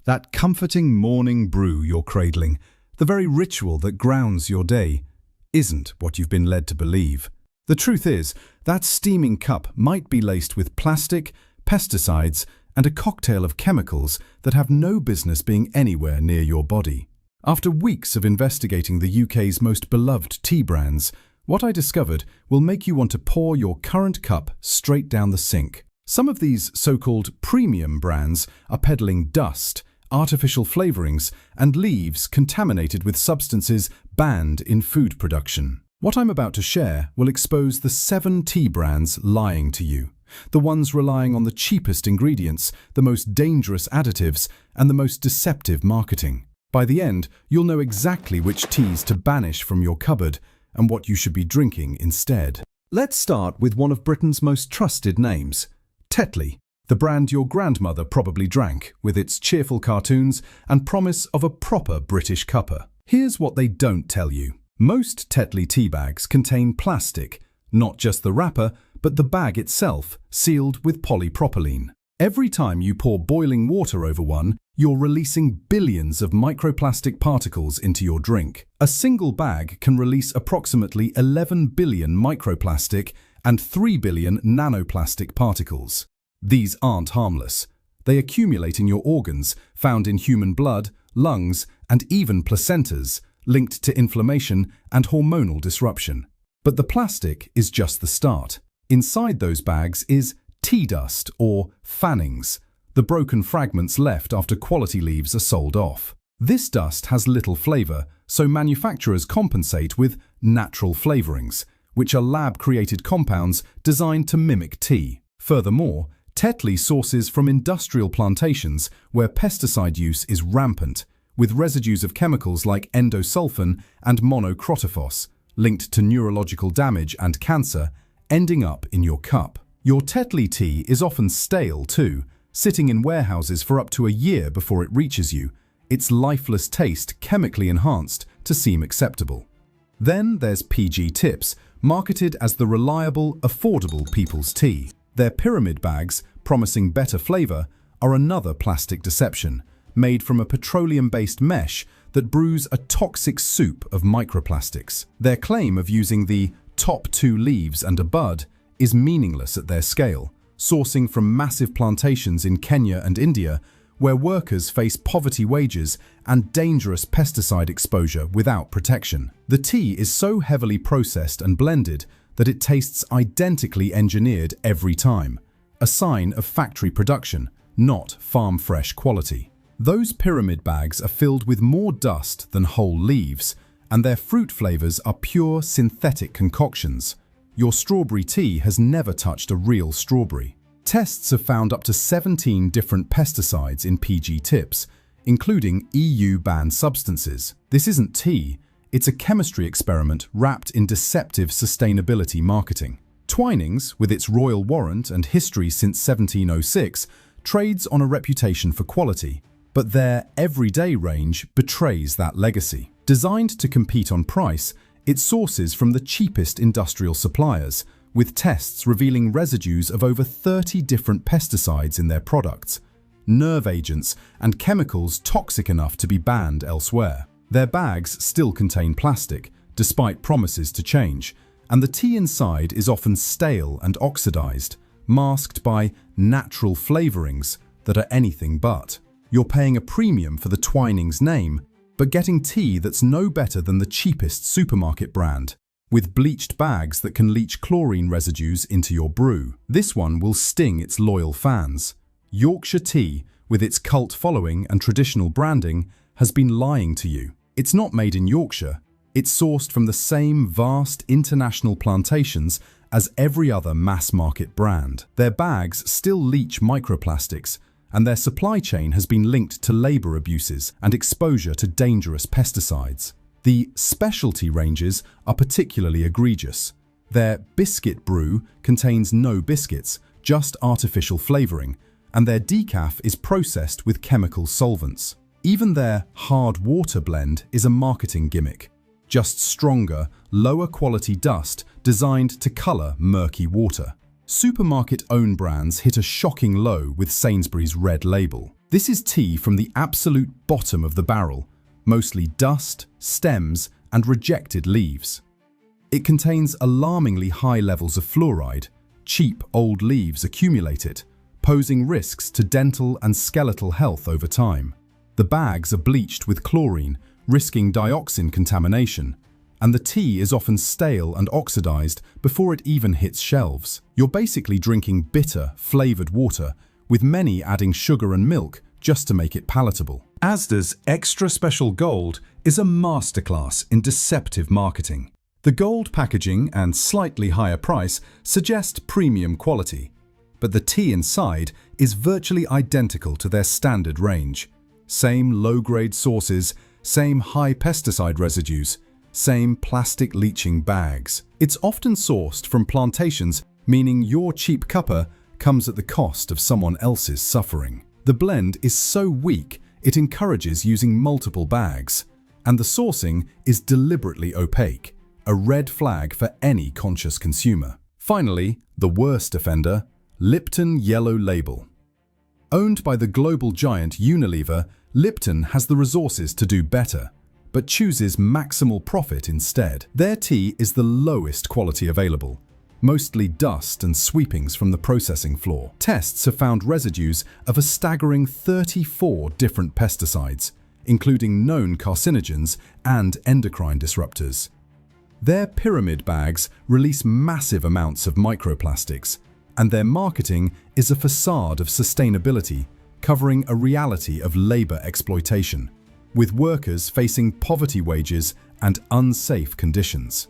That comforting morning brew you're cradling, the very ritual that grounds your day, isn't what you've been led to believe. The truth is, that steaming cup might be laced with plastic, pesticides, and a cocktail of chemicals that have no business being anywhere near your body. After weeks of investigating the UK's most beloved tea brands, what I discovered will make you want to pour your current cup straight down the sink. Some of these so-called premium brands are peddling dust, artificial flavourings, and leaves contaminated with substances banned in food production. What I'm about to share will expose the 7 tea brands lying to you, the ones relying on the cheapest ingredients, the most dangerous additives, and the most deceptive marketing. By the end, you'll know exactly which teas to banish from your cupboard and what you should be drinking instead. Let's start with one of Britain's most trusted names, Tetley, the brand your grandmother probably drank, with its cheerful cartoons and promise of a proper British cuppa. Here's what they don't tell you. Most Tetley tea bags contain plastic, not just the wrapper, but the bag itself, sealed with polypropylene. Every time you pour boiling water over one, you're releasing billions of microplastic particles into your drink. A single bag can release approximately 11 billion microplastic and 3 billion nanoplastic particles. These aren't harmless. They accumulate in your organs, found in human blood, lungs, and even placentas, linked to inflammation and hormonal disruption. But the plastic is just the start. Inside those bags is tea dust, or fannings, the broken fragments left after quality leaves are sold off. This dust has little flavour, so manufacturers compensate with natural flavourings, which are lab-created compounds designed to mimic tea. Furthermore, Tetley sources from industrial plantations where pesticide use is rampant, with residues of chemicals like endosulfan and monocrotophos, linked to neurological damage and cancer, ending up in your cup. Your Tetley tea is often stale too, sitting in warehouses for up to a year before it reaches you, its lifeless taste chemically enhanced to seem acceptable. Then there's PG Tips, marketed as the reliable, affordable people's tea. Their pyramid bags, promising better flavour, are another plastic deception, made from a petroleum-based mesh that brews a toxic soup of microplastics. Their claim of using the top 2 leaves and a bud is meaningless at their scale, sourcing from massive plantations in Kenya and India, where workers face poverty wages and dangerous pesticide exposure without protection. The tea is so heavily processed and blended that it tastes identically engineered every time, a sign of factory production, not farm-fresh quality. Those pyramid bags are filled with more dust than whole leaves, and their fruit flavours are pure synthetic concoctions. Your strawberry tea has never touched a real strawberry. Tests have found up to 17 different pesticides in PG Tips, including EU-banned substances. This isn't tea. It's a chemistry experiment wrapped in deceptive sustainability marketing. Twinings, with its royal warrant and history since 1706, trades on a reputation for quality, but their everyday range betrays that legacy. Designed to compete on price, it sources from the cheapest industrial suppliers, with tests revealing residues of over 30 different pesticides in their products, nerve agents, and chemicals toxic enough to be banned elsewhere. Their bags still contain plastic, despite promises to change, and the tea inside is often stale and oxidized, masked by natural flavourings that are anything but. You're paying a premium for the Twinings name, but getting tea that's no better than the cheapest supermarket brand, with bleached bags that can leach chlorine residues into your brew. This one will sting its loyal fans. Yorkshire tea, with its cult following and traditional branding, has been lying to you. It's not made in Yorkshire. It's sourced from the same vast international plantations as every other mass-market brand. Their bags still leach microplastics, and their supply chain has been linked to labour abuses and exposure to dangerous pesticides. The specialty ranges are particularly egregious. Their biscuit brew contains no biscuits, just artificial flavouring, and their decaf is processed with chemical solvents. Even their hard water blend is a marketing gimmick, just stronger, lower quality dust designed to colour murky water. Supermarket-owned brands hit a shocking low with Sainsbury's Red Label. This is tea from the absolute bottom of the barrel, mostly dust, stems, and rejected leaves. It contains alarmingly high levels of fluoride. Cheap old leaves accumulate it, posing risks to dental and skeletal health over time. The bags are bleached with chlorine, risking dioxin contamination, and the tea is often stale and oxidized before it even hits shelves. You're basically drinking bitter, flavored water, with many adding sugar and milk just to make it palatable. Asda's Extra Special Gold is a masterclass in deceptive marketing. The gold packaging and slightly higher price suggest premium quality, but the tea inside is virtually identical to their standard range. Same low-grade sources, same high pesticide residues, same plastic leaching bags. It's often sourced from plantations, meaning your cheap cuppa comes at the cost of someone else's suffering. The blend is so weak, it encourages using multiple bags, and the sourcing is deliberately opaque, a red flag for any conscious consumer. Finally, the worst offender, Lipton Yellow Label. Owned by the global giant Unilever, Lipton has the resources to do better, but chooses maximal profit instead. Their tea is the lowest quality available, mostly dust and sweepings from the processing floor. Tests have found residues of a staggering 34 different pesticides, including known carcinogens and endocrine disruptors. Their pyramid bags release massive amounts of microplastics, and their marketing is a facade of sustainability, covering a reality of labor exploitation, with workers facing poverty wages and unsafe conditions.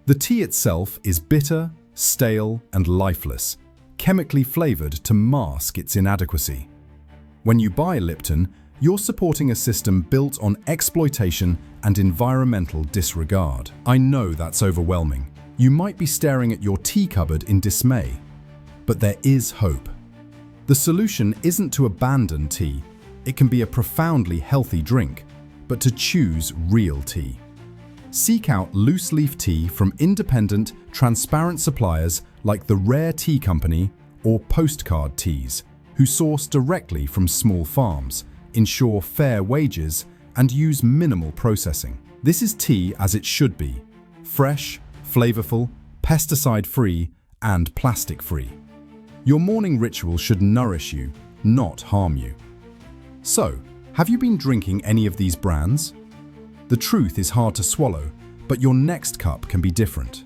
The tea itself is bitter, stale, and lifeless, chemically flavored to mask its inadequacy. When you buy Lipton, you're supporting a system built on exploitation and environmental disregard. I know that's overwhelming. You might be staring at your tea cupboard in dismay, but there is hope. The solution isn't to abandon tea. It can be a profoundly healthy drink, but to choose real tea. Seek out loose-leaf tea from independent, transparent suppliers like the Rare Tea Company or Postcard Teas, who source directly from small farms, ensure fair wages, and use minimal processing. This is tea as it should be: fresh, flavorful, pesticide-free, and plastic-free. Your morning ritual should nourish you, not harm you. So, have you been drinking any of these brands? The truth is hard to swallow, but your next cup can be different.